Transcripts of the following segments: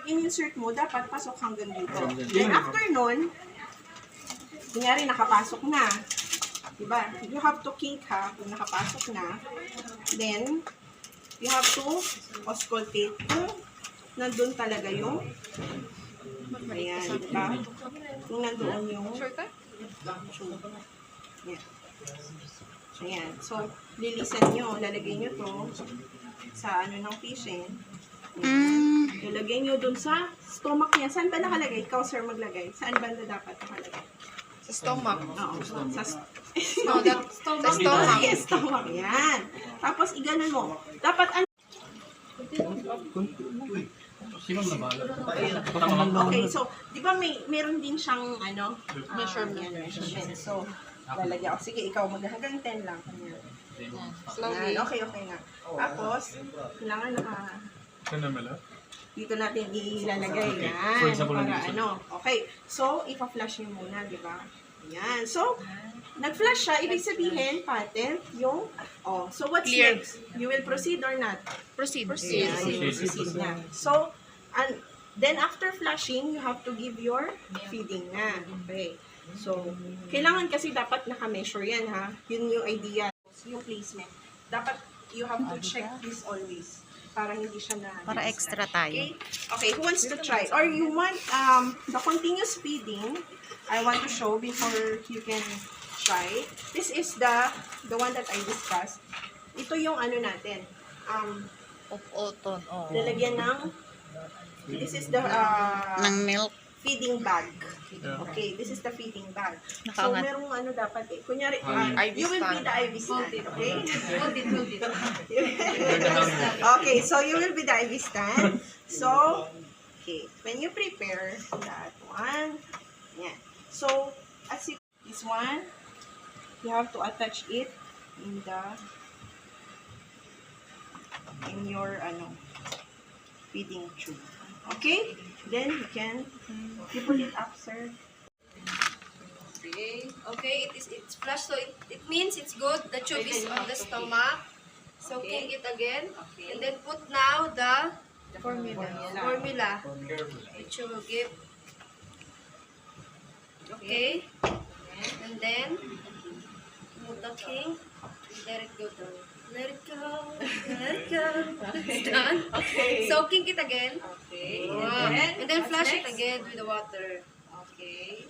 in-insert mo, dapat pasok hanggang dito. Then after nun, kunyari nakapasok na. Diba? You have to kink ha, kung nakapasok na. Then, you have to auscultate kung nandun talaga yung ayan, diba? Kung nandoon yung Shortcut? yeah. Ayan. So, lilisan nyo, lalagay nyo to sa ano ng patient. Lalagay nyo dun sa stomach niya. Saan ba nakalagay? Ikaw, sir, maglagay. Saan ba na dapat nakalagay? Sa stomach. Oo. Sa No, that stomach. Sa stomach. yes, stomach. Yan. Tapos, iganon mo. Dapat, okay, so, di ba meron din siyang, measurement. So, lalagyan ko. Sige, ikaw, hanggang 10 lang. Slowly. Yan, okay nga. Tapos, kailangan dito natin ilalagay yan. For example, Para ano. Okay, so, ipa-flush nyo muna, di ba? Yan. So, nag-flush siya, ibig sabihin, patent, yung, so what's Clear. next? You will proceed or not? Proceed. Yeah, you will proceed na. So, and then after flushing, you have to give your feeding na. Okay. So, kailangan kasi dapat naka-measure yan, ha? Yun yung idea. Yung placement. Dapat, you have to check this always. Para hindi siya na... Para extra tayo. Okay? Okay, who wants to try? Or you want the continuous feeding, I want to show before you can try. This is the one that I discussed. Ito yung ano natin. Oton, oh. Lalagyan ng... This is the Ng milk. feeding bag. Okay, this is the feeding bag. So, Nakaangat. merong ano dapat eh. Kunyari, IV you will be stand. the IV stand, okay? Hold it. Okay, so you will be the IV stand. So, okay, when you prepare that one, yeah. So, as you, this one, you have to attach it in your feeding tube. Okay? Then you can put it up, sir. Okay, it's flushed, so it means it's good. The tube is on the stomach. So Okay. kick it again, Okay. and then put now the Formula. formula which you will give. Okay, and then put the king. Let it go down. Let it go. Let it go. It's done. Okay. So kick it again. Okay. Wow. And then what's flush it next? again with the water. Okay.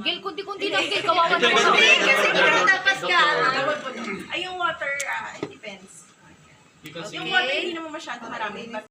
Gil, kunti-kunti lang, Gil. Kawawa na Hindi, kasi dapat ka. Ay, yung water, it depends. You can see Yung Okay. water, hindi naman masyado marami. But